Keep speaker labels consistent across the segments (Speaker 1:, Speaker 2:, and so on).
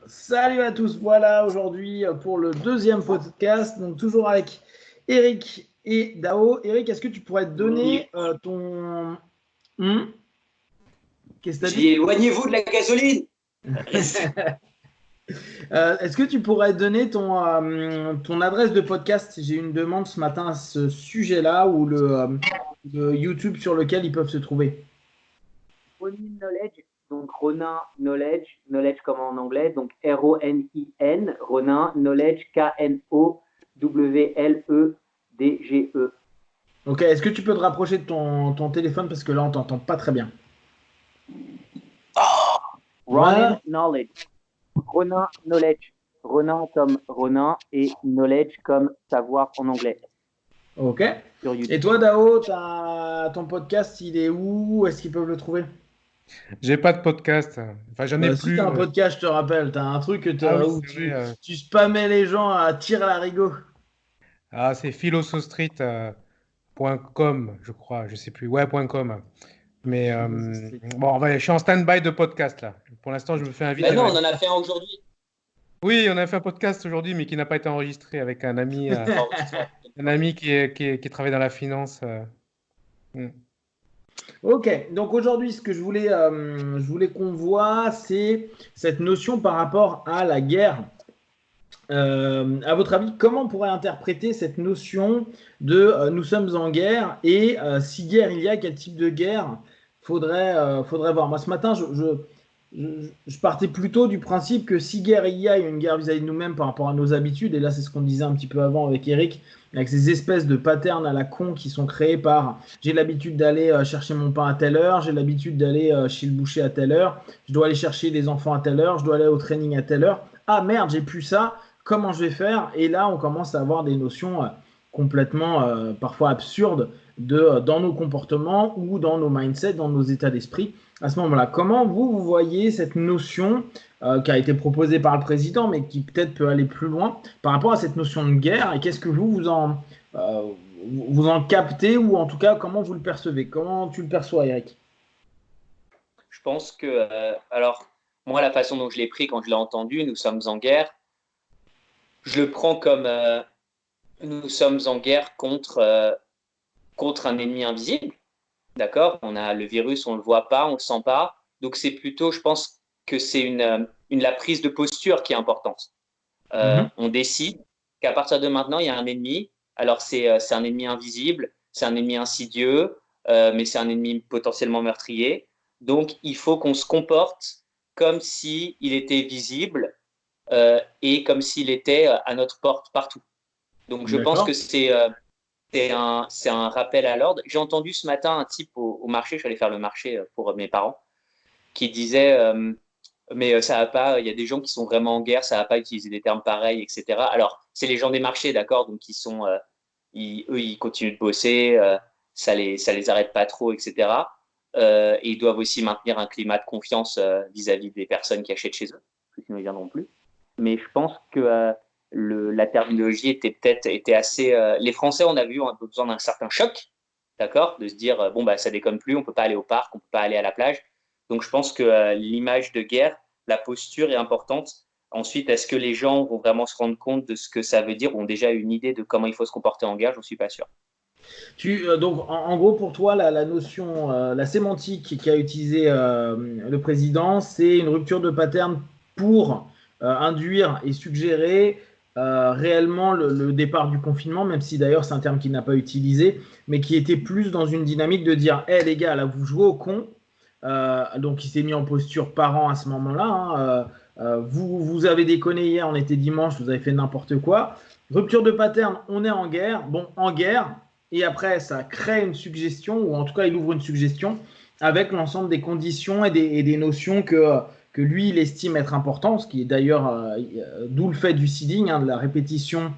Speaker 1: Salut à tous, voilà aujourd'hui pour le deuxième podcast, donc toujours avec Eric et Dao. Eric, est-ce que tu pourrais te donner ton... Qu'est-ce que tu as
Speaker 2: J'ai dit
Speaker 1: dit?
Speaker 2: éloignez-vous de la gasoline.
Speaker 1: Est-ce que tu pourrais te donner ton adresse de podcast? J'ai eu une demande ce matin à ce sujet-là ou le YouTube sur lequel ils peuvent se trouver.
Speaker 2: Ronin Knowledge, donc Ronin Knowledge, Knowledge comme en anglais, donc R-O-N-I-N, Ronin Knowledge, K-N-O-W-L-E-D-G-E.
Speaker 1: Ok, est-ce que tu peux te rapprocher de ton téléphone parce que là on t'entend pas très bien.
Speaker 2: Ronin
Speaker 1: Voilà.
Speaker 2: Knowledge, Ronin Knowledge, Ronin comme Ronin et Knowledge comme savoir en anglais
Speaker 1: Ok.
Speaker 2: sur
Speaker 1: Et
Speaker 2: YouTube.
Speaker 1: toi, Dao, ton podcast, il est où? Où est-ce qu'ils peuvent le trouver?
Speaker 3: J'ai pas de podcast. Enfin, j'en ai
Speaker 1: Bah, si tu as
Speaker 3: plus.
Speaker 1: un podcast, je te rappelle, tu as un truc
Speaker 3: Ah oui,
Speaker 1: où
Speaker 3: c'est vrai.
Speaker 1: tu spammais les gens à tir à l'arigot.
Speaker 3: C'est philosostreet.com, je crois. Je sais plus. Ouais, .com. Mais bon, je suis en stand-by de podcast là. Pour l'instant, je me fais inviter
Speaker 2: Ben
Speaker 3: dans
Speaker 2: non,
Speaker 3: la...
Speaker 2: on en a fait un aujourd'hui.
Speaker 3: Oui, on a fait un podcast aujourd'hui, mais qui n'a pas été enregistré avec un ami qui travaille dans la finance. Mm.
Speaker 1: Ok, donc aujourd'hui, ce que je voulais qu'on voit, c'est cette notion par rapport à la guerre. À votre avis, comment on pourrait interpréter cette notion de nous sommes en guerre et si guerre il y a, quel type de guerre faudrait voir. Moi, ce matin, je partais plutôt du principe que si guerre il y a une guerre vis-à-vis de nous-mêmes par rapport à nos habitudes, et là, c'est ce qu'on disait un petit peu avant avec Eric, avec ces espèces de patterns à la con qui sont créés par j'ai l'habitude d'aller chercher mon pain à telle heure, j'ai l'habitude d'aller chez le boucher à telle heure, je dois aller chercher les enfants à telle heure, je dois aller au training à telle heure. Ah merde, j'ai plus ça, comment je vais faire? Et là, on commence à avoir des notions complètement parfois absurdes dans nos comportements ou dans nos mindsets, dans nos états d'esprit. À ce moment-là, comment vous voyez cette notion qui a été proposée par le président, mais qui peut-être peut aller plus loin par rapport à cette notion de guerre et qu'est-ce que euh, vous en captez ou en tout cas comment vous le percevez? Comment tu le perçois, Eric?
Speaker 2: Je pense que, alors, moi, la façon dont je l'ai pris quand je l'ai entendu, nous sommes en guerre, je le prends comme nous sommes en guerre contre un ennemi invisible, d'accord? On a le virus, on ne le voit pas, on ne le sent pas. Donc c'est plutôt, je pense que c'est la prise de posture qui est importante.
Speaker 1: Mhm.
Speaker 2: On décide qu'à partir de maintenant, il y a un ennemi. Alors c'est un ennemi invisible, c'est un ennemi insidieux, mais c'est un ennemi potentiellement meurtrier. Donc il faut qu'on se comporte comme s'il était visible et comme s'il était à notre porte partout. Donc je pense que
Speaker 1: D'accord.
Speaker 2: c'est un rappel à l'ordre. J'ai entendu ce matin un type au marché, je suis allé faire le marché pour mes parents, qui disait mais ça va pas, il y a des gens qui sont vraiment en guerre, ça va pas utiliser des termes pareils, etc. Alors, c'est les gens des marchés, d'accord, donc eux, ils continuent de bosser, ça les arrête pas trop, etc. Et ils doivent aussi maintenir un climat de confiance vis-à-vis des personnes qui achètent chez eux, parce que sinon ils ne viendront plus. Mais je pense que la terminologie était assez. Les Français, on a vu, ont besoin d'un certain choc, d'accord, de se dire bon bah ça déconne plus, on peut pas aller au parc, on peut pas aller à la plage. Donc je pense que l'image de guerre, la posture est importante. Ensuite, est-ce que les gens vont vraiment se rendre compte de ce que ça veut dire, ont déjà une idée de comment il faut se comporter en guerre? J'en suis pas sûr.
Speaker 1: Donc, en gros, pour toi, la notion, la sémantique qu'a utilisé le président, c'est une rupture de pattern pour induire et suggérer réellement le départ du confinement, même si d'ailleurs c'est un terme qu'il n'a pas utilisé, mais qui était plus dans une dynamique de dire, hé les gars, là vous jouez au con. Donc il s'est mis en posture parent à ce moment-là, hein. Vous avez déconné hier, on était dimanche, vous avez fait n'importe quoi. Rupture de pattern, on est en guerre. Bon, en guerre, et après ça crée une suggestion, ou en tout cas il ouvre une suggestion avec l'ensemble des conditions et des notions que lui il estime être importantes, ce qui est d'ailleurs d'où le fait du seeding, hein, de la répétition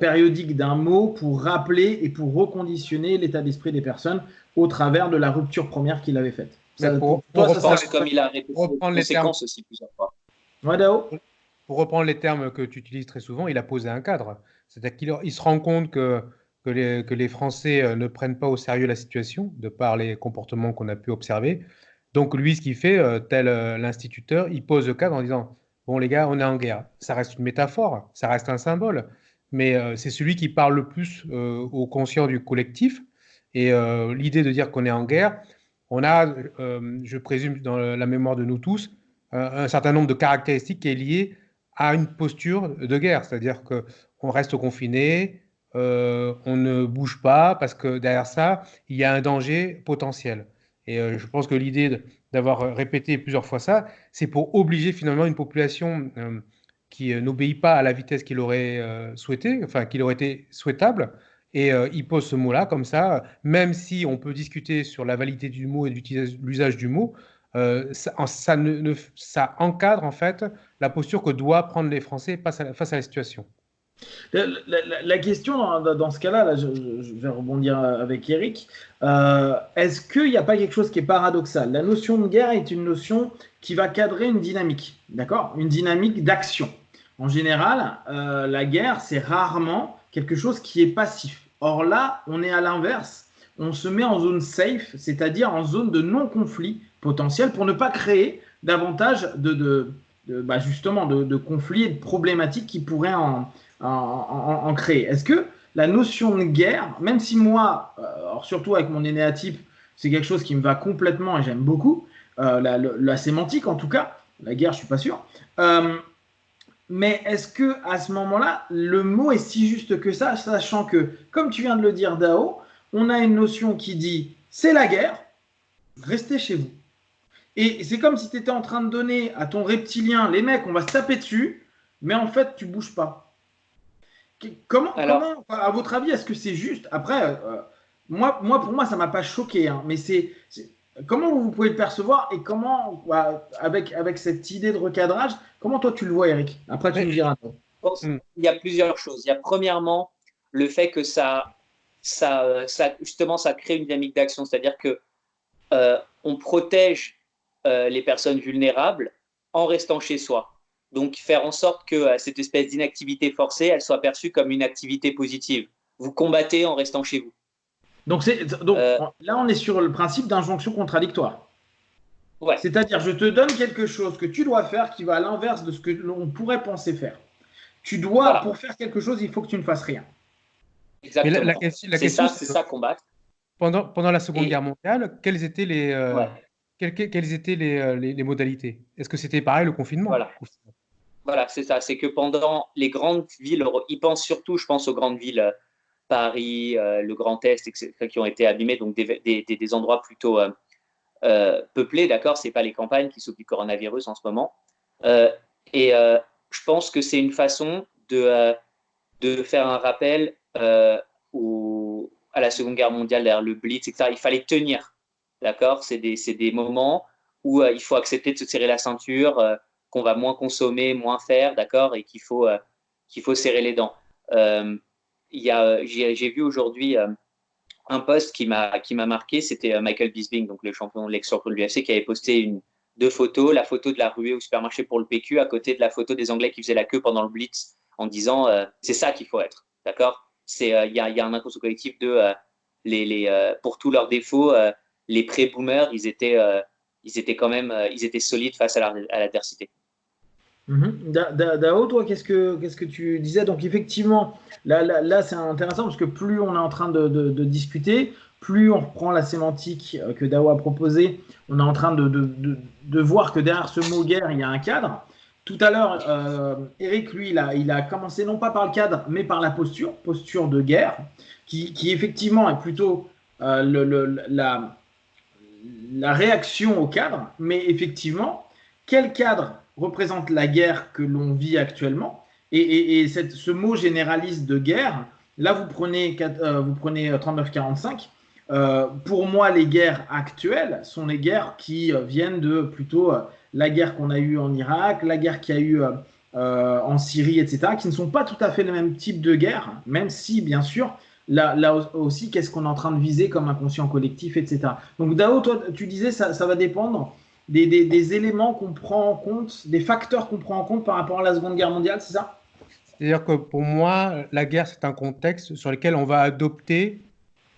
Speaker 1: périodique d'un mot pour rappeler et pour reconditionner l'état d'esprit des personnes au travers de la rupture première qu'il avait faite.
Speaker 3: Mais
Speaker 1: Ça, pour
Speaker 3: pour
Speaker 1: toi,
Speaker 2: Je
Speaker 1: ça
Speaker 3: reprendre
Speaker 2: pense
Speaker 3: les,
Speaker 2: comme il a
Speaker 3: pour
Speaker 2: répété les
Speaker 3: reprendre les termes,
Speaker 2: conséquences aussi plusieurs fois.
Speaker 1: Ouais, Dao.
Speaker 3: pour reprendre les termes que tu utilises très souvent, il a posé un cadre. C'est-à-dire qu'il se rend compte que les Français ne prennent pas au sérieux la situation, de par les comportements qu'on a pu observer. Donc lui, ce qu'il fait, tel l'instituteur, il pose le cadre en disant, bon les gars, on est en guerre. Ça reste une métaphore, ça reste un symbole, mais c'est celui qui parle le plus au conscient du collectif. Et l'idée de dire qu'on est en guerre, on a, je présume, dans la mémoire de nous tous, un certain nombre de caractéristiques qui est lié à une posture de guerre, c'est-à-dire qu'on reste confiné, on ne bouge pas parce que derrière ça, il y a un danger potentiel. Et je pense que l'idée d'avoir répété plusieurs fois ça, c'est pour obliger finalement une population qui n'obéit pas à la vitesse qu'il aurait souhaité, enfin qu'il aurait été souhaitable. Et il pose ce mot-là comme ça, même si on peut discuter sur la validité du mot et l'usage du mot, ça encadre en fait la posture que doivent prendre les Français face à la situation.
Speaker 1: La question dans ce cas-là, là, je vais rebondir avec Eric. Est-ce qu'il n'y a pas quelque chose qui est paradoxal? La notion de guerre est une notion qui va cadrer une dynamique, d'accord? Une dynamique d'action. En général, la guerre, c'est rarement quelque chose qui est passif. Or là, on est à l'inverse. On se met en zone safe, c'est-à-dire en zone de non-conflit potentiel pour ne pas créer davantage justement de conflits et de problématiques qui pourraient en créer. Est-ce que la notion de guerre, même si moi, surtout avec mon énéatype, c'est quelque chose qui me va complètement et j'aime beaucoup, la sémantique en tout cas, la guerre, je suis pas sûr. Mais est-ce que à ce moment-là, le mot est si juste que ça, sachant que, comme tu viens de le dire, Dao, on a une notion qui dit c'est la guerre, restez chez vous. Et c'est comme si tu étais en train de donner à ton reptilien, les mecs, on va se taper dessus, mais en fait, tu bouges pas. Comment, à votre avis, est-ce que c'est juste? Après, pour moi, ça m'a pas choqué, hein, mais comment vous pouvez le percevoir et comment, avec cette idée de recadrage, comment toi tu le vois, Eric? Après, tu nous diras.
Speaker 2: Il y a plusieurs choses. Il y a premièrement le fait que justement, ça crée une dynamique d'action, c'est-à-dire que on protège les personnes vulnérables en restant chez soi. Donc, faire en sorte que cette espèce d'inactivité forcée, elle soit perçue comme une activité positive. Vous combattez en restant chez vous.
Speaker 1: Donc là, on est sur le principe d'injonction contradictoire.
Speaker 2: Ouais.
Speaker 1: C'est-à-dire, je te donne quelque chose que tu dois faire qui va à l'inverse de ce que l'on pourrait penser faire. Tu dois, voilà. Pour faire quelque chose, il faut que tu ne fasses rien.
Speaker 2: Exactement. C'est ça combattre.
Speaker 3: Pendant la Seconde Guerre mondiale, quelles étaient les modalités? Est-ce que c'était pareil le confinement?
Speaker 2: Voilà, c'est ça. C'est que pendant les grandes villes, ils pensent surtout, je pense aux grandes villes, Paris, le Grand Est, etc., qui ont été abîmés, donc des endroits plutôt peuplés, d'accord? C'est pas les campagnes qui souffrent du coronavirus en ce moment. Je pense que c'est une façon de faire un rappel à la Seconde Guerre mondiale, derrière le Blitz, etc. Il fallait tenir, d'accord? C'est des moments où il faut accepter de se serrer la ceinture, qu'on va moins consommer, moins faire, d'accord? Et qu'il faut serrer les dents. J'ai vu aujourd'hui un post qui m'a marqué, c'était Michael Bisping, donc l'ex-champion de l'UFC, qui avait posté deux photos, la photo de la ruée au supermarché pour le PQ à côté de la photo des Anglais qui faisaient la queue pendant le Blitz, en disant c'est ça qu'il faut être, d'accord? Il y a un inconscient collectif pour tous leurs défauts, les pré-boomers, ils étaient solides face à l'adversité.
Speaker 1: Dao, toi, qu'est-ce que tu disais? Donc effectivement, là c'est intéressant parce que plus on est en train de discuter, plus on reprend la sémantique que Dao a proposée, on est en train de voir que derrière ce mot guerre, il y a un cadre. Tout à l'heure, Eric, lui, il a commencé non pas par le cadre, mais par la posture de guerre, qui effectivement est plutôt la réaction au cadre, mais effectivement, quel cadre représente la guerre que l'on vit actuellement? Et ce mot généraliste de guerre, là, vous prenez 39-45. Pour moi, les guerres actuelles sont les guerres qui viennent de plutôt la guerre qu'on a eue en Irak, la guerre qu'il y a eu en Syrie, etc., qui ne sont pas tout à fait le même type de guerre, même si, bien sûr, là aussi, qu'est-ce qu'on est en train de viser comme inconscient collectif, etc. Donc, Dao, toi, tu disais ça va dépendre des éléments qu'on prend en compte, des facteurs qu'on prend en compte par rapport à la Seconde Guerre mondiale, c'est ça?
Speaker 3: C'est-à-dire que pour moi, la guerre, c'est un contexte sur lequel on va adopter,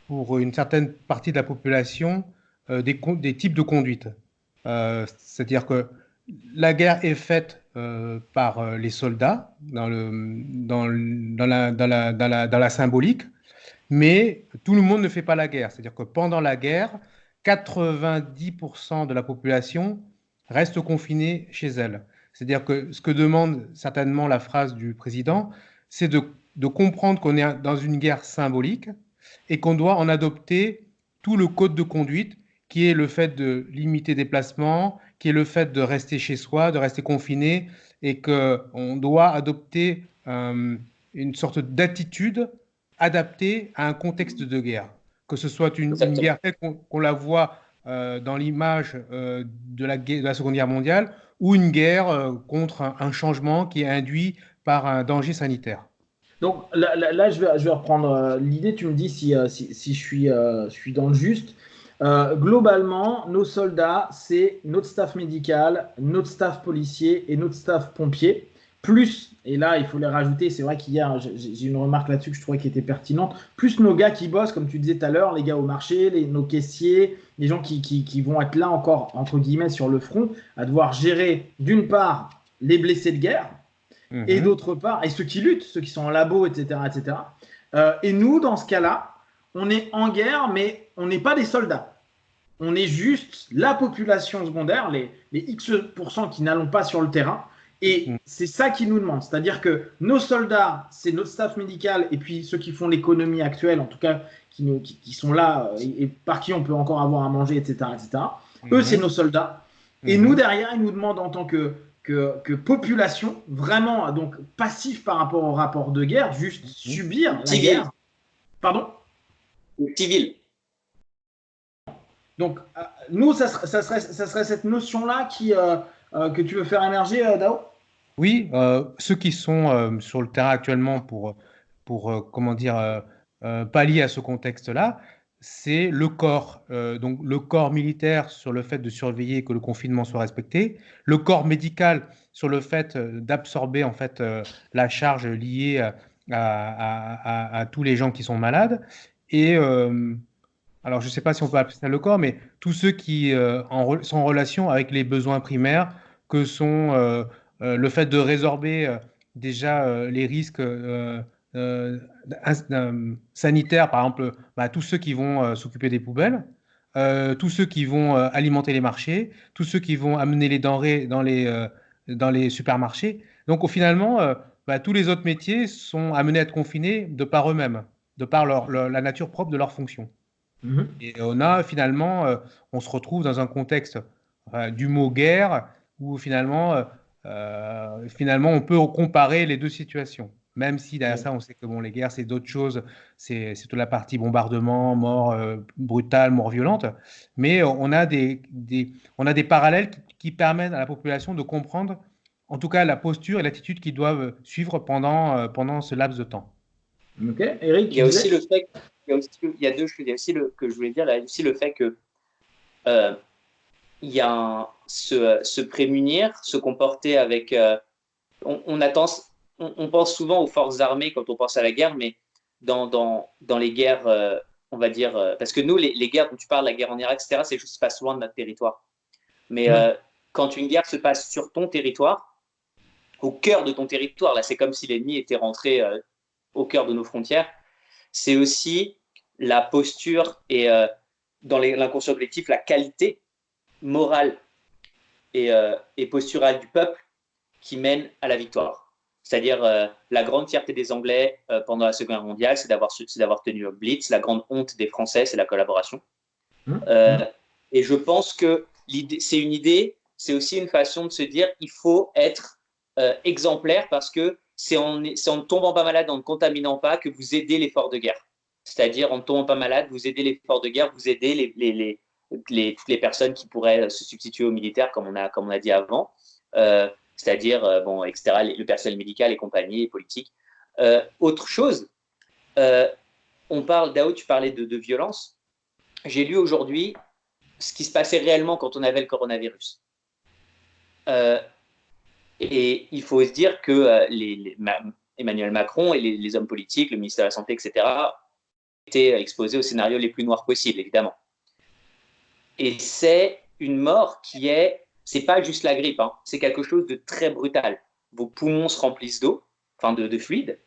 Speaker 3: pour une certaine partie de la population, des types de conduite. C'est-à-dire que la guerre est faite par les soldats dans la symbolique, mais tout le monde ne fait pas la guerre. C'est-à-dire que pendant la guerre, 90% de la population reste confinée chez elle. C'est-à-dire que ce que demande certainement la phrase du président, c'est de comprendre qu'on est dans une guerre symbolique et qu'on doit en adopter tout le code de conduite qui est le fait de limiter des déplacements, qui est le fait de rester chez soi, de rester confiné, et qu'on doit adopter une sorte d'attitude adaptée à un contexte de guerre. Que ce soit une guerre telle qu'on la voit dans l'image de la Seconde Guerre mondiale, ou une guerre contre un changement qui est induit par un danger sanitaire.
Speaker 1: Donc là, je vais reprendre l'idée. Tu me dis si je suis dans le juste. Globalement, nos soldats, c'est notre staff médical, notre staff policier et notre staff pompier. Plus, et là, il faut les rajouter, c'est vrai qu'hier, j'ai une remarque là-dessus que je trouvais qui était pertinente, plus nos gars qui bossent, comme tu disais tout à l'heure, les gars au marché, nos caissiers, les gens qui vont être là encore, entre guillemets, sur le front, à devoir gérer, d'une part, les blessés de guerre, et d'autre part, et ceux qui luttent, ceux qui sont en labo, etc. etc. Et nous, dans ce cas-là, on est en guerre, mais on n'est pas des soldats. On est juste la population secondaire, les X% qui n'allons pas sur le terrain. Et c'est ça qui nous demande. C'est-à-dire que nos soldats, c'est notre staff médical, et puis ceux qui font l'économie actuelle, en tout cas, qui sont là, et par qui on peut encore avoir à manger, etc. etc. Eux, c'est nos soldats. Et nous, derrière, ils nous demandent en tant que population, vraiment donc passif par rapport au rapport de guerre, juste subir la guerre. Pardon ?
Speaker 2: Civil.
Speaker 1: Donc, nous, ça serait cette notion-là que tu veux faire émerger, Dao ?
Speaker 3: Oui, ceux qui sont sur le terrain actuellement pour comment dire, pallier à ce contexte-là, c'est le corps. Donc, le corps militaire sur le fait de surveiller que le confinement soit respecté, le corps médical sur le fait d'absorber en fait la charge liée à tous les gens qui sont malades. Et alors, je ne sais pas si on peut appeler ça le corps, mais tous ceux qui sont en relation avec les besoins primaires, que sont le fait de résorber déjà les risques sanitaires, par exemple, tous ceux qui vont s'occuper des poubelles, tous ceux qui vont alimenter les marchés, tous ceux qui vont amener les denrées dans les supermarchés. Donc, finalement, tous les autres métiers sont amenés à être confinés de par eux-mêmes, de par la nature propre de leur fonction. Et on a finalement, on se retrouve dans un contexte du mot guerre où finalement, on peut comparer les deux situations. Même si derrière ça, on sait que bon, les guerres, c'est d'autres choses, c'est toute la partie bombardement, mort brutale, mort violente. Mais on a on a des parallèles qui permettent à la population de comprendre, en tout cas, la posture et l'attitude qu'ils doivent suivre pendant ce laps de temps.
Speaker 1: Ok, Eric,
Speaker 2: il y a aussi le fait, il y a deux choses. Il y a aussi que je voulais dire, là, aussi le fait que il y a se prémunir, se comporter avec. On pense souvent aux forces armées quand on pense à la guerre, mais dans les guerres, on va dire, parce que nous, les guerres dont tu parles, la guerre en Irak, etc., c'est juste qui se passe loin de notre territoire. Mais quand une guerre se passe sur ton territoire, au cœur de ton territoire, là, c'est comme si l'ennemi était rentré au cœur de nos frontières, c'est aussi la posture et dans l'inconscient collectif, la qualité morale et posturale du peuple qui mène à la victoire. C'est-à-dire la grande fierté des Anglais pendant la Seconde Guerre mondiale, c'est d'avoir tenu le Blitz. La grande honte des Français, c'est la collaboration. Et je pense que c'est une idée, c'est aussi une façon de se dire il faut être exemplaire parce que c'est en ne tombant pas malade, en ne contaminant pas, que vous aidez l'effort de guerre. C'est-à-dire en ne tombant pas malade, vous aidez l'effort de guerre, vous aidez toutes les personnes qui pourraient se substituer aux militaires, comme on a dit avant. C'est-à-dire, etc., le personnel médical et compagnie, et politique. Autre chose, on parle, Dao, tu parlais de violence. J'ai lu aujourd'hui ce qui se passait réellement quand on avait le coronavirus. Et il faut se dire que Emmanuel Macron et les hommes politiques, le ministère de la Santé, etc., étaient exposés aux scénarios les plus noirs possibles, évidemment. Et c'est une mort qui est c'est pas juste la grippe, hein, c'est quelque chose de très brutal. Vos poumons se remplissent d'eau, enfin de fluide.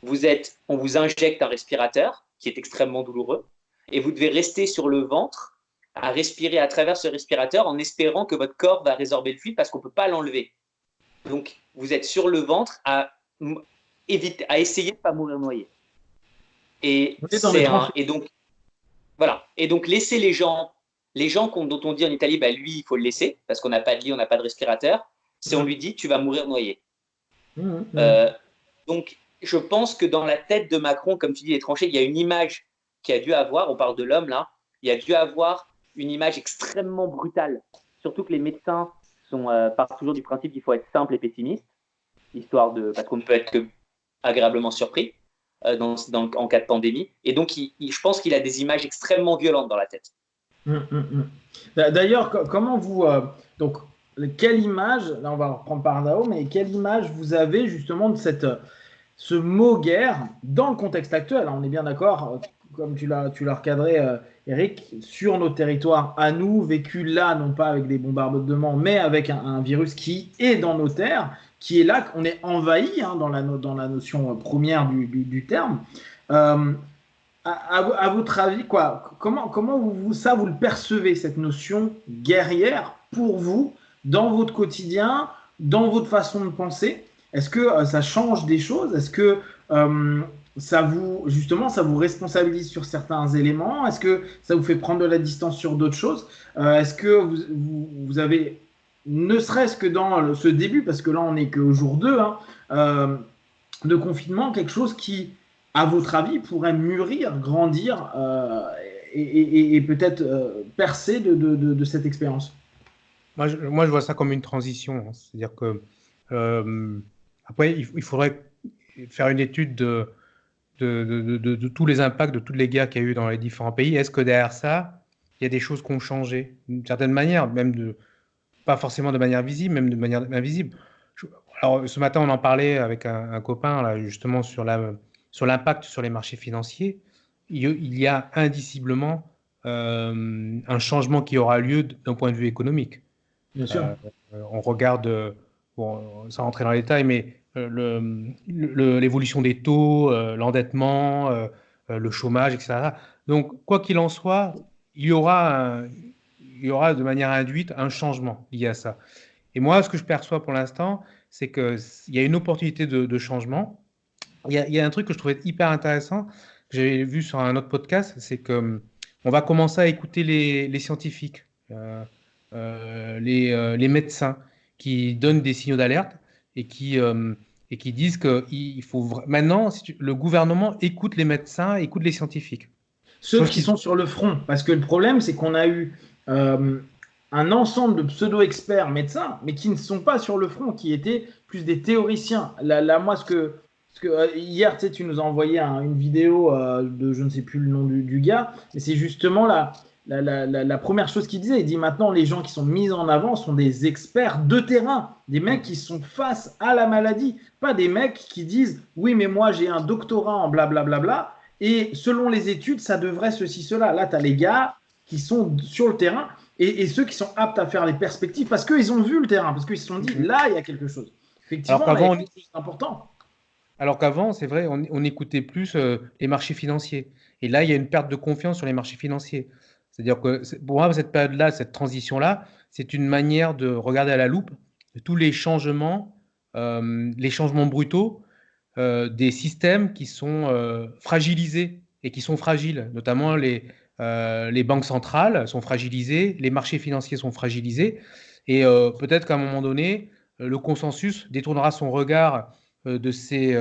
Speaker 2: On vous injecte un respirateur qui est extrêmement douloureux et vous devez rester sur le ventre à respirer à travers ce respirateur en espérant que votre corps va résorber le fluide parce qu'on ne peut pas l'enlever. Donc, vous êtes sur le ventre à essayer de ne pas mourir noyé. Et donc, voilà. Et donc, laisser les gens dont on dit en Italie, bah, lui, il faut le laisser parce qu'on n'a pas de lit, on n'a pas de respirateur. C'est on lui dit, tu vas mourir noyé. Donc, je pense que dans la tête de Macron, comme tu dis, les tranchées, il y a une image qui a dû avoir, on parle de l'homme là, il y a dû avoir une image extrêmement brutale. Surtout que les médecins partent toujours du principe qu'il faut être simple et pessimiste, parce qu'on ne peut être que agréablement surpris en cas de pandémie. Et donc, je pense qu'il a des images extrêmement violentes dans la tête.
Speaker 1: D'ailleurs, comment vous... donc, quelle image, là on va reprendre par Dao, mais quelle image vous avez justement de ce mot guerre dans le contexte actuel? On est bien d'accord, comme tu l'as recadré, Eric, sur nos territoires à nous, vécu là, non pas avec des bombardements, mais avec un virus qui est dans nos terres, qui est là, qu'on est envahi dans la notion première du terme. À votre avis, comment vous le percevez, cette notion guerrière, pour vous, dans votre quotidien, dans votre façon de penser? Est-ce que ça change des choses? Est-ce que ça vous responsabilise sur certains éléments? Est-ce que ça vous fait prendre de la distance sur d'autres choses? Est-ce que vous avez, ne serait-ce que dans ce début, parce que là on n'est qu'au jour 2 de confinement, quelque chose qui, à votre avis, pourrait mûrir, grandir et peut-être percer de cette expérience?
Speaker 3: Moi, je vois ça comme une transition. C'est-à-dire que après, il faudrait faire une étude de tous les impacts de toutes les guerres qu'il y a eu dans les différents pays. Est-ce que derrière ça, il y a des choses qui ont changé d'une certaine manière, même pas forcément de manière visible, même de manière invisible. Alors, ce matin, on en parlait avec un copain, là, justement, sur l'impact sur les marchés financiers. Il y a indiciblement un changement qui aura lieu d'un point de vue économique.
Speaker 1: Bien sûr.
Speaker 3: On regarde, bon, sans rentrer dans les détails, mais l'évolution des taux, l'endettement, le chômage, etc. Donc, quoi qu'il en soit, il y aura de manière induite un changement lié à ça. Et moi, ce que je perçois pour l'instant, c'est qu'il y a une opportunité de changement. Il y a un truc que je trouvais hyper intéressant, que j'avais vu sur un autre podcast, c'est qu'on va commencer à écouter les scientifiques, les médecins qui donnent des signaux d'alerte et qui disent qu'il faut maintenant, le gouvernement écoute les médecins, écoute les scientifiques.
Speaker 1: Ceux qui sont sur le front. Parce que le problème, c'est qu'on a eu un ensemble de pseudo-experts médecins, mais qui ne sont pas sur le front, qui étaient plus des théoriciens. Là moi, hier, tu nous as envoyé une vidéo de, je ne sais plus le nom du gars, mais c'est justement la première chose qu'il disait. Il dit maintenant, les gens qui sont mis en avant sont des experts de terrain, des mecs qui sont face à la maladie, pas des mecs qui disent oui, mais moi j'ai un doctorat en blablabla. Et selon les études, ça devrait ceci, cela. Là, tu as les gars qui sont sur le terrain et ceux qui sont aptes à faire les perspectives parce qu'ils ont vu le terrain, parce qu'ils se sont dit, là, il y a quelque chose. Effectivement, il y a quelque chose d'important.
Speaker 3: Alors qu'avant, c'est vrai, on écoutait plus les marchés financiers. Et là, il y a une perte de confiance sur les marchés financiers. C'est-à-dire que pour moi, cette période-là, cette transition-là, c'est une manière de regarder à la loupe de tous les changements brutaux des systèmes qui sont fragilisés et qui sont fragiles. Notamment les banques centrales sont fragilisées, les marchés financiers sont fragilisés. Et peut-être qu'à un moment donné, le consensus détournera son regard de ces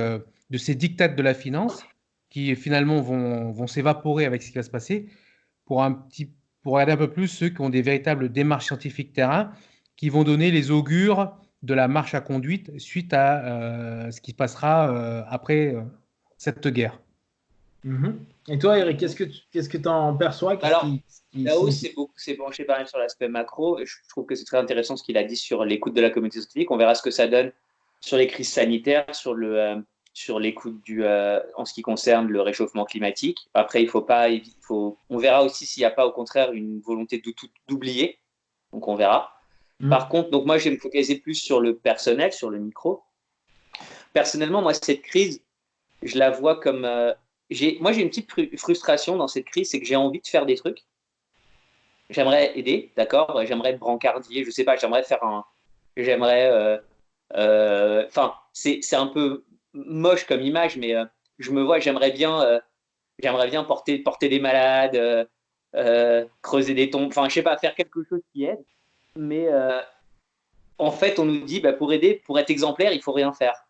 Speaker 3: dictates de la finance qui finalement vont s'évaporer avec ce qui va se passer pour regarder un peu plus ceux qui ont des véritables démarches scientifiques terrain qui vont donner les augures de la marche à conduite suite à ce qui se passera après cette guerre.
Speaker 1: Et toi, Eric, qu'est-ce que tu en perçois?
Speaker 2: Alors, là-haut, c'est penché pas mal sur l'aspect macro. Et je trouve que c'est très intéressant ce qu'il a dit sur l'écoute de la communauté scientifique. On verra ce que ça donne sur les crises sanitaires, sur l'écoute en ce qui concerne le réchauffement climatique. Après, on verra aussi s'il n'y a pas au contraire une volonté d'oublier. Donc, on verra. Par contre, donc moi, je vais me focaliser plus sur le personnel, sur le micro. Personnellement, moi, cette crise, je la vois comme… moi, j'ai une petite frustration dans cette crise, c'est que j'ai envie de faire des trucs. J'aimerais aider, d'accord. J'aimerais être brancardier, je sais pas, j'aimerais faire un… J'aimerais… Enfin, c'est un peu moche comme image, mais je me vois, j'aimerais bien porter des malades, creuser des tombes, enfin, je sais pas, faire quelque chose qui aide. Mais en fait, on nous dit, bah, pour aider, pour être exemplaire, il faut rien faire.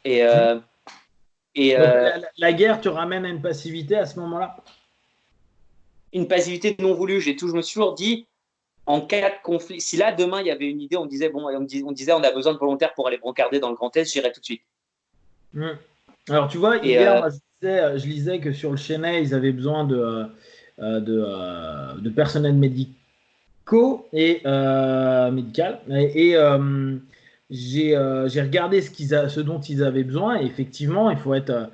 Speaker 2: Et,
Speaker 1: Donc, la guerre te ramène à une passivité à ce moment-là?
Speaker 2: Une passivité non voulue. Je me suis toujours dit, en cas de conflit, si là, demain, il y avait une idée, on disait, bon, on a besoin de volontaires pour aller brancarder dans le Grand Est, j'irai tout de suite.
Speaker 1: Alors, tu vois, hier, moi, je lisais que sur le Chennai, ils avaient besoin de personnel médicaux et médical. Et j'ai regardé ce dont ils avaient besoin. Et effectivement, il faut être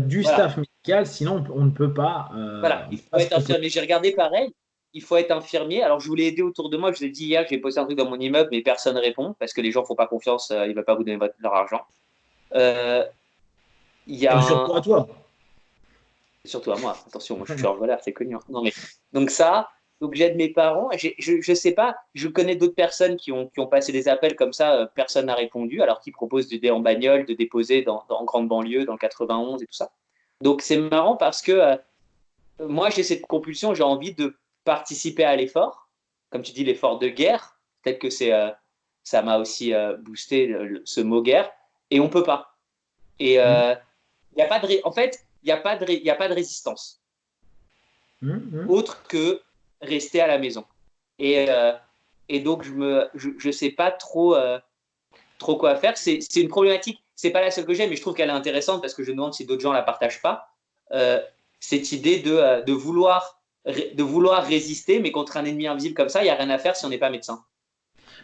Speaker 1: du staff médical, sinon on ne peut pas.
Speaker 2: Voilà, il faut être infirmier. J'ai regardé pareil. Il faut être infirmier. Alors, je voulais aider autour de moi. Je vous ai dit hier, j'ai posté un truc dans mon immeuble, mais personne ne répond parce que les gens ne font pas confiance. Ils ne veulent pas vous donner leur argent.
Speaker 1: Surtout à toi.
Speaker 2: Surtout à moi. Attention, moi, je suis en voleur, c'est connu. Non, mais… Donc j'aide mes parents. Je sais pas, je connais d'autres personnes qui ont passé des appels comme ça, personne n'a répondu, alors qu'ils proposent d'aider en bagnole, de déposer dans grande banlieue, dans le 91 et tout ça. Donc c'est marrant parce que moi j'ai cette compulsion, j'ai envie de participer à l'effort, comme tu dis, l'effort de guerre. Peut-être que ça m'a aussi boosté ce mot guerre, et on peut pas. Et en fait, il n'y a pas de résistance autre que rester à la maison. Et donc, je sais pas trop quoi faire. C'est une problématique. C'est pas la seule que j'ai, mais je trouve qu'elle est intéressante parce que je me demande si d'autres gens la partagent pas. Cette idée de vouloir résister, mais contre un ennemi invisible comme ça, il n'y a rien à faire si on n'est pas médecin.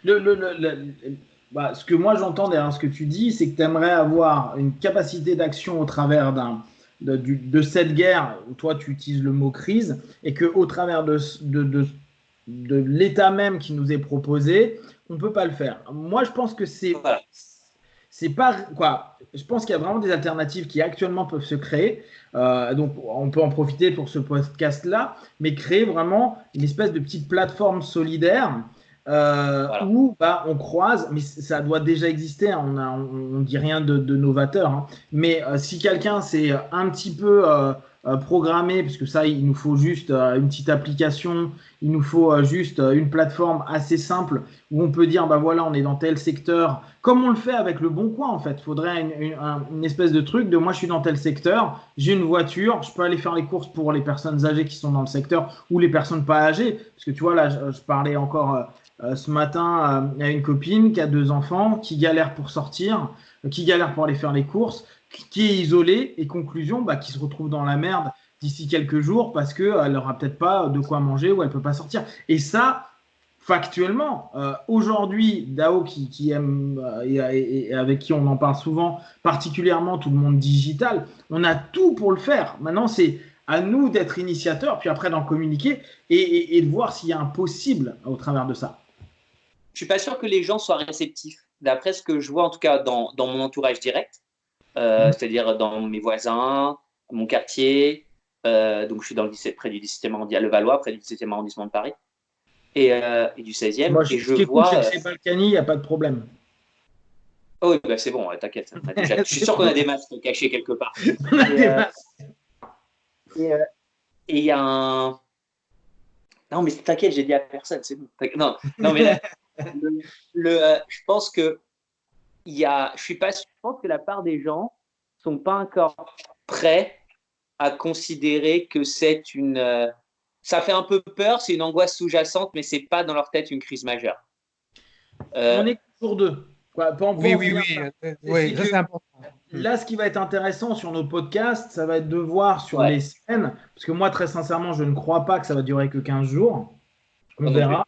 Speaker 1: Ce que moi j'entends derrière ce que tu dis, c'est que tu aimerais avoir une capacité d'action au travers de cette guerre, où toi tu utilises le mot crise, et qu'au travers de l'état même qui nous est proposé, on ne peut pas le faire. Moi je pense que c'est pas quoi. Je pense qu'il y a vraiment des alternatives qui actuellement peuvent se créer. Donc on peut en profiter pour ce podcast-là, mais créer vraiment une espèce de petite plateforme solidaire où on croise, mais ça doit déjà exister, hein, on dit rien de novateur, hein, mais si quelqu'un s'est un petit peu programmé, parce que ça il nous faut juste une petite application, il nous faut juste une plateforme assez simple où on peut dire bah voilà on est dans tel secteur, comme on le fait avec le Bon Coin en fait. Il faudrait une espèce de truc de moi je suis dans tel secteur, j'ai une voiture, je peux aller faire les courses pour les personnes âgées qui sont dans le secteur ou les personnes pas âgées, parce que tu vois là je parlais encore ce matin à une copine qui a 2 enfants, qui galère pour sortir, qui galère pour aller faire les courses, qui est isolée et conclusion qui se retrouve dans la merde d'ici quelques jours parce qu'elle n'aura peut-être pas de quoi manger ou elle ne peut pas sortir. Et ça, factuellement, aujourd'hui, Dao qui aime et avec qui on en parle souvent, particulièrement tout le monde digital, on a tout pour le faire. Maintenant, c'est à nous d'être initiateurs, puis après d'en communiquer et de voir s'il y a un possible au travers de ça.
Speaker 2: Je suis pas sûr que les gens soient réceptifs. D'après ce que je vois, en tout cas dans mon entourage direct, c'est-à-dire dans mes voisins, mon quartier, donc je suis dans près du 17e arrondissement, à Levallois, près du 17e arrondissement de Paris, et du 16e.
Speaker 1: Moi,
Speaker 2: et je vois.
Speaker 1: C'est Balkany, il n'y a pas de problème.
Speaker 2: Oh, bah c'est bon, t'inquiète. Je suis sûr qu'on a des masques cachés quelque part. Et il y a un. Non, mais t'inquiète, j'ai dit à personne, c'est bon. Non, mais je pense que je pense que la part des gens sont pas encore prêts à considérer que c'est une. Ça fait un peu peur, c'est une angoisse sous-jacente, mais c'est pas dans leur tête une crise majeure.
Speaker 1: On est toujours deux.
Speaker 3: Oui, ça c'est important.
Speaker 1: Là, ce qui va être intéressant sur nos podcasts, ça va être de voir sur les semaines, parce que moi, très sincèrement, je ne crois pas que ça va durer que 15 jours. On verra.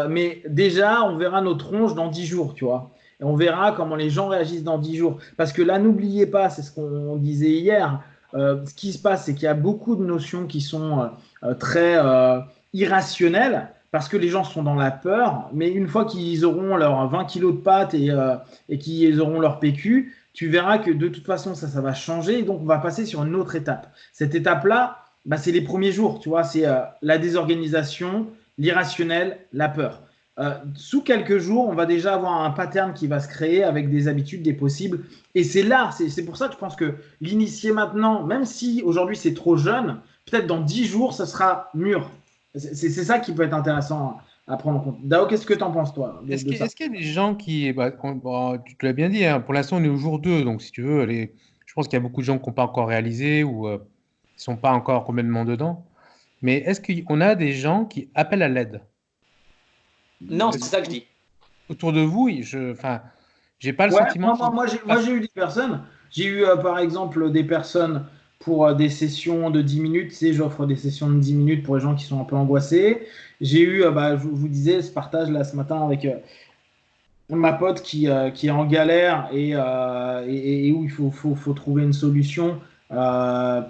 Speaker 1: Mais déjà, on verra nos tronches dans 10 jours, tu vois. Et on verra comment les gens réagissent dans 10 jours. Parce que là, n'oubliez pas, c'est ce qu'on disait hier, ce qui se passe, c'est qu'il y a beaucoup de notions qui sont très irrationnelles, parce que les gens sont dans la peur, mais une fois qu'ils auront leurs 20 kilos de pâtes et qu'ils auront leur PQ, tu verras que de toute façon, ça va changer. Et donc, on va passer sur une autre étape. Cette étape-là, bah, c'est les premiers jours, tu vois, c'est la désorganisation, l'irrationnel, la peur. Sous quelques jours, on va déjà avoir un pattern qui va se créer avec des habitudes, des possibles. Et c'est là, c'est pour ça que je pense que l'initier maintenant, même si aujourd'hui c'est trop jeune, peut-être dans 10 jours, ça sera mûr. C'est ça qui peut être intéressant à prendre en compte. Dao, qu'est-ce que tu en penses, toi,
Speaker 3: Est-ce
Speaker 1: de ça?
Speaker 3: qu'il y a des gens qui. Bon, tu te l'as bien dit, hein, pour l'instant, on est au jour 2, donc si tu veux, je pense qu'il y a beaucoup de gens qui n'ont pas encore réalisé ou qui ne sont pas encore complètement dedans. Mais est-ce qu'on a des gens qui appellent à l'aide?
Speaker 2: Non, c'est ça que je dis.
Speaker 3: Autour de vous, j'ai pas le
Speaker 1: Ouais,
Speaker 3: sentiment.
Speaker 1: moi j'ai eu des personnes. J'ai eu par exemple des personnes pour des sessions de 10 minutes. Tu sais, j'offre des sessions de 10 minutes pour les gens qui sont un peu angoissés. J'ai eu, je vous disais, ce partage là ce matin avec ma pote qui est en galère et où il faut trouver une solution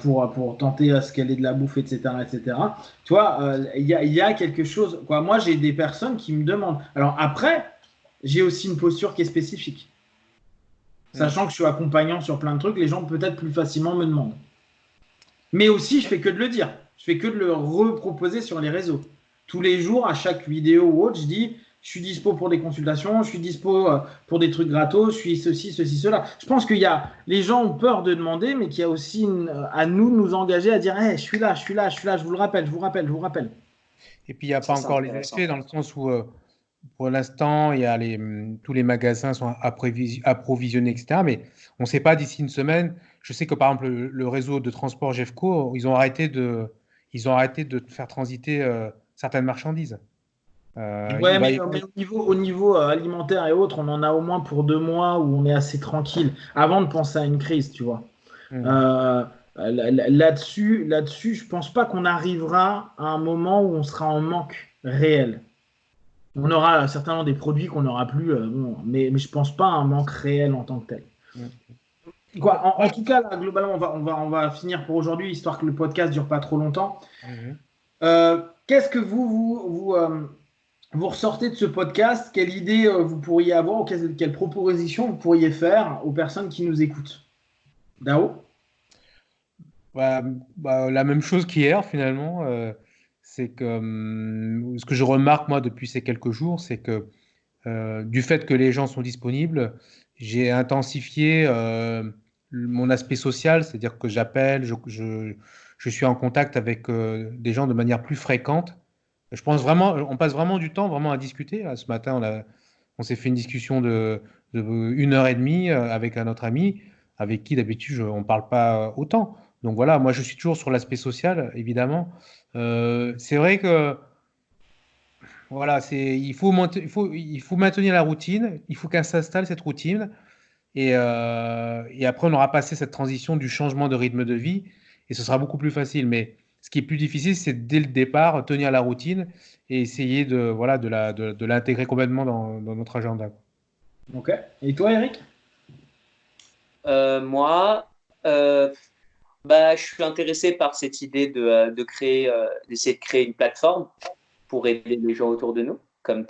Speaker 1: pour tenter à ce qu'elle ait de la bouffe, etc. etc. Tu vois, il y a quelque chose. Quoi. Moi, j'ai des personnes qui me demandent. Alors après, j'ai aussi une posture qui est spécifique. Sachant que je suis accompagnant sur plein de trucs, les gens peut-être plus facilement me demandent. Mais aussi, je fais que de le dire. Je fais que de le reproposer sur les réseaux. Tous les jours, à chaque vidéo ou autre, je dis, je suis dispo pour des consultations, je suis dispo pour des trucs gratos, je suis ceci, cela. Je pense qu'il y a, les gens ont peur de demander, mais qu'il y a aussi à nous de nous engager à dire, hey, je suis là, je vous le rappelle, je vous rappelle.
Speaker 3: Et puis, il n'y a pas
Speaker 2: Ça, c'est
Speaker 3: encore les
Speaker 2: intéressant.
Speaker 3: effets dans le sens où, pour l'instant, il y a tous les magasins sont approvisionnés, etc. Mais on ne sait pas d'ici une semaine. Je sais que, par exemple, le réseau de transport GEFCO, ils ont arrêté de faire transiter certaines marchandises.
Speaker 1: Ouais, mais au niveau alimentaire et autres, on en a au moins pour 2 mois où on est assez tranquille avant de penser à une crise, tu vois.
Speaker 3: Mhm.
Speaker 1: Là-dessus, je pense pas qu'on arrivera à un moment où on sera en manque réel. On aura certainement des produits qu'on n'aura plus, bon, mais je pense pas à un manque réel en tant que tel.
Speaker 3: Mhm.
Speaker 1: Quoi, en tout cas, là, globalement, on va finir pour aujourd'hui, histoire que le podcast dure pas trop longtemps.
Speaker 3: Mhm.
Speaker 1: Qu'est-ce que vous ressortez de ce podcast? Quelle idée vous pourriez avoir ou quelle proposition vous pourriez faire aux personnes qui nous écoutent? Dao?
Speaker 3: La même chose qu'hier, finalement. C'est que ce que je remarque, moi, depuis ces quelques jours, c'est que du fait que les gens sont disponibles, j'ai intensifié mon aspect social, c'est-à-dire que j'appelle, je suis en contact avec des gens de manière plus fréquente. Je pense vraiment, on passe vraiment du temps vraiment à discuter. Là, ce matin, on s'est fait une discussion de 1 heure et demie avec un autre ami, avec qui d'habitude on ne parle pas autant. Donc voilà, moi je suis toujours sur l'aspect social, évidemment. C'est vrai que voilà, il faut maintenir la routine, il faut qu'elle s'installe cette routine, et après on aura passé cette transition du changement de rythme de vie, et ce sera beaucoup plus facile. Mais ce qui est plus difficile, c'est dès le départ tenir la routine et essayer voilà, de l'intégrer complètement dans notre agenda.
Speaker 1: Ok. Et toi, Eric?
Speaker 2: Moi, je suis intéressé par cette idée d'essayer de créer une plateforme pour aider les gens autour de nous, comme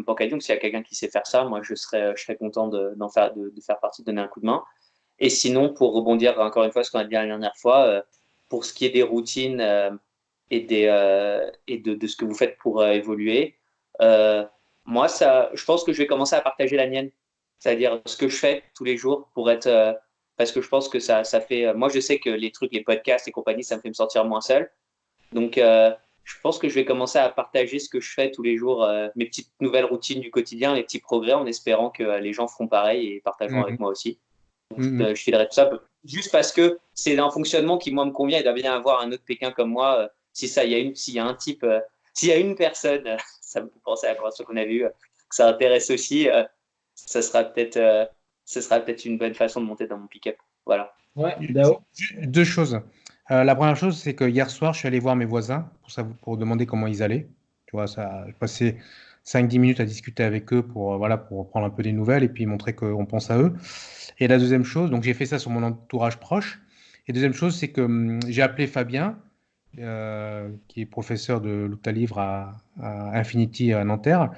Speaker 2: Pancadi. Donc, s'il y a quelqu'un qui sait faire ça, moi, je serais content de faire partie, de donner un coup de main. Et sinon, pour rebondir encore une fois sur ce qu'on a dit la dernière fois, pour ce qui est des routines et de ce que vous faites pour évoluer, euh, moi, je pense que je vais commencer à partager la mienne, c'est-à-dire ce que je fais tous les jours pour être, parce que je pense que ça fait, moi, je sais que les trucs, les podcasts et compagnie, ça me fait me sentir moins seul. Donc, je pense que je vais commencer à partager ce que je fais tous les jours, mes petites nouvelles routines du quotidien, les petits progrès, en espérant que les gens feront pareil et partageront avec
Speaker 3: Mhm.
Speaker 2: moi aussi. Donc,
Speaker 3: Mhm.
Speaker 2: je filerai tout ça juste parce que c'est un fonctionnement qui, moi, me convient. Il doit bien y avoir un autre Pékin comme moi. S'il y a un type, s'il y a une personne, ça me fait penser à la conversation qu'on avait eue, que ça intéresse aussi, ça sera peut-être ce sera peut-être une bonne façon de monter dans mon pick-up. Voilà.
Speaker 1: Ouais, Dao.
Speaker 3: Deux choses. La première chose, c'est que hier soir, je suis allé voir mes voisins pour demander comment ils allaient. Tu vois, j'ai passé 5-10 minutes à discuter avec eux voilà, pour prendre un peu des nouvelles et puis montrer qu'on pense à eux. Et la deuxième chose, donc j'ai fait ça sur mon entourage proche. Et deuxième chose, c'est que j'ai appelé Fabien qui est professeur de Lucta Livre à Infinity à Nanterre.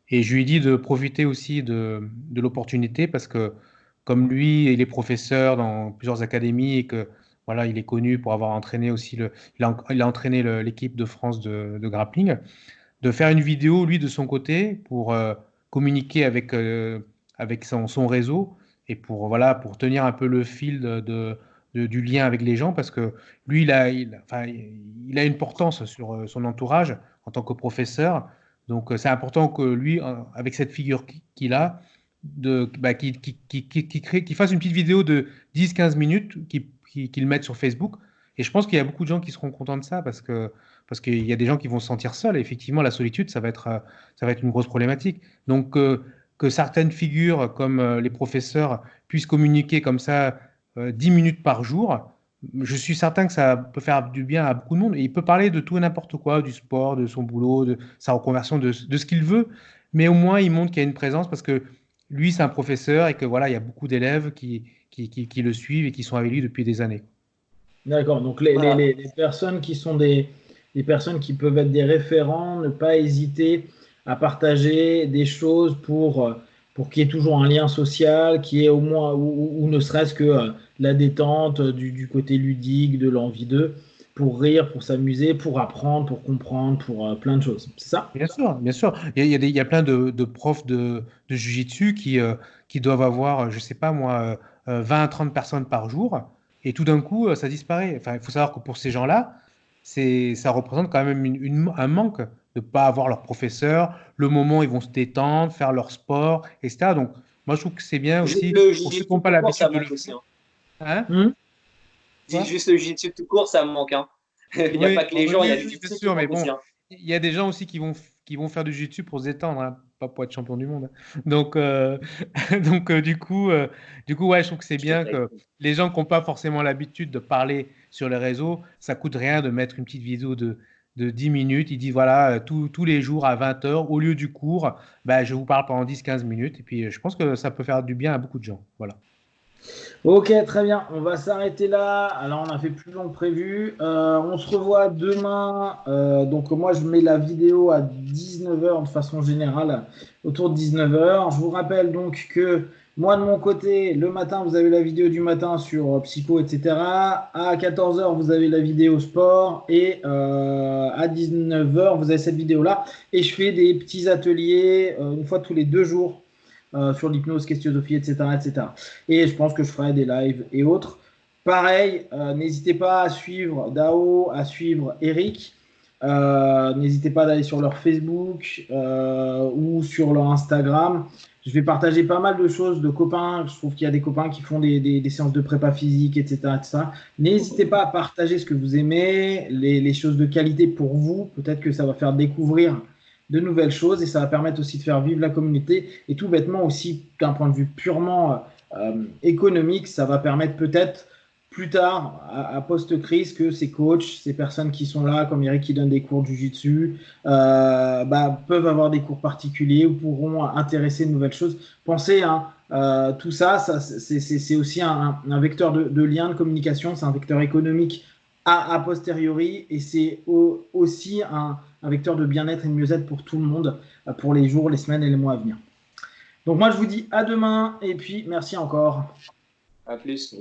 Speaker 3: Et je lui ai dit de profiter aussi de l'opportunité parce que, comme lui, il est professeur dans plusieurs académies et que voilà, il est connu pour avoir entraîné aussi il a entraîné l'équipe de France de grappling, de faire une vidéo, lui, de son côté, pour communiquer avec son réseau et pour, voilà, pour tenir un peu le fil du lien avec les gens, parce que lui, enfin, il a une portance sur son entourage en tant que professeur. Donc, c'est important que lui, avec cette figure qu'il a, qu'il fasse une petite vidéo de 10-15 minutes, qu'il mette sur Facebook. Et je pense qu'il y a beaucoup de gens qui seront contents de ça parce qu'il y a des gens qui vont se sentir seuls. Et effectivement, la solitude, ça va être une grosse problématique. Donc, que certaines figures, comme les professeurs, puissent communiquer comme ça 10 minutes par jour, je suis certain que ça peut faire du bien à beaucoup de monde. Et il peut parler de tout et n'importe quoi, du sport, de son boulot, de sa reconversion, de ce qu'il veut. Mais au moins, il montre qu'il y a une présence parce que lui, c'est un professeur et que voilà, il y a beaucoup d'élèves qui le suivent et qui sont avec lui depuis des années.
Speaker 1: D'accord, donc
Speaker 2: Voilà.
Speaker 1: les personnes qui sont des personnes qui peuvent être des référents, ne pas hésiter à partager des choses pour qu'il y ait toujours un lien social, qu'il y ait au moins, ou ne serait-ce que la détente, du côté ludique, de l'envie d'eux, pour rire, pour s'amuser, pour apprendre, pour comprendre, pour plein de choses. C'est ça?
Speaker 3: Bien sûr, bien sûr. Il y a plein de profs de Jiu-Jitsu qui doivent avoir, je sais pas moi, 20 à 30 personnes par jour. Et tout d'un coup, ça disparaît. Enfin, il faut savoir que pour ces gens-là, ça représente quand même un manque de ne pas avoir leur professeur, le moment où ils vont se détendre, faire leur sport, etc. Donc, moi, je trouve que c'est bien aussi,
Speaker 2: Le
Speaker 3: pour ceux
Speaker 2: jiu-jitsu
Speaker 3: qui n'ont pas
Speaker 2: tout court, ça
Speaker 3: l'habitude de le
Speaker 2: manque aussi,
Speaker 3: faire.
Speaker 2: hein.
Speaker 3: Hein?
Speaker 1: Hmm.
Speaker 3: Quoi?
Speaker 2: Juste le jiu-jitsu tout court, ça me manque, hein. Il n'y a
Speaker 3: Oui,
Speaker 2: pas que les
Speaker 3: oui,
Speaker 2: gens, il y a le
Speaker 3: oui, bien
Speaker 2: jiu-jitsu qui
Speaker 3: sûr, mais
Speaker 2: manque
Speaker 3: bon,
Speaker 2: aussi, hein.
Speaker 3: il y a des gens aussi qui vont faire du jiu-jitsu pour se détendre, hein, pas pour être champion du monde, hein. Donc, donc du coup, ouais, je trouve que c'est
Speaker 2: Je suis
Speaker 3: bien
Speaker 2: d'accord avec
Speaker 3: que
Speaker 2: vous.
Speaker 3: les gens qui n'ont pas forcément l'habitude de parler sur les réseaux, ça coûte rien de mettre une petite vidéo de 10 minutes. Ils disent, voilà, tous les jours à 20 heures, au lieu du cours, ben, je vous parle pendant 10-15 minutes. Et puis, je pense que ça peut faire du bien à beaucoup de gens. Voilà.
Speaker 1: Ok, très bien. On va s'arrêter là. Alors, on a fait plus long que prévu. On se revoit demain. Donc, moi, je mets la vidéo à 19 heures de façon générale, autour de 19 heures. Je vous rappelle donc que moi, de mon côté, le matin, vous avez la vidéo du matin sur psycho, etc. À 14 heures, vous avez la vidéo sport. Et à 19 heures, vous avez cette vidéo-là. Et je fais des petits ateliers une fois tous les 2 jours sur l'hypnose, questionnosophie, etc., etc. Et je pense que je ferai des lives et autres. Pareil, n'hésitez pas à suivre Dao, à suivre Eric. N'hésitez pas d'aller sur leur Facebook ou sur leur Instagram. Je vais partager pas mal de choses de copains. Je trouve qu'il y a des copains qui font des séances de prépa physique, etc., etc. N'hésitez pas à partager ce que vous aimez, les choses de qualité pour vous. Peut-être que ça va faire découvrir de nouvelles choses et ça va permettre aussi de faire vivre la communauté. Et tout bêtement aussi, d'un point de vue purement économique, ça va permettre peut-être plus tard, à post-crise, que ces coachs, ces personnes qui sont là, comme Eric qui donne des cours de jiu-jitsu, peuvent avoir des cours particuliers ou pourront intéresser de nouvelles choses. Pensez, hein, tout ça, c'est aussi un vecteur de lien, de communication, c'est un vecteur économique a posteriori et c'est aussi un vecteur de bien-être et de mieux-être pour tout le monde, pour les jours, les semaines et les mois à venir. Donc moi, je vous dis à demain et puis merci encore.
Speaker 2: À plus.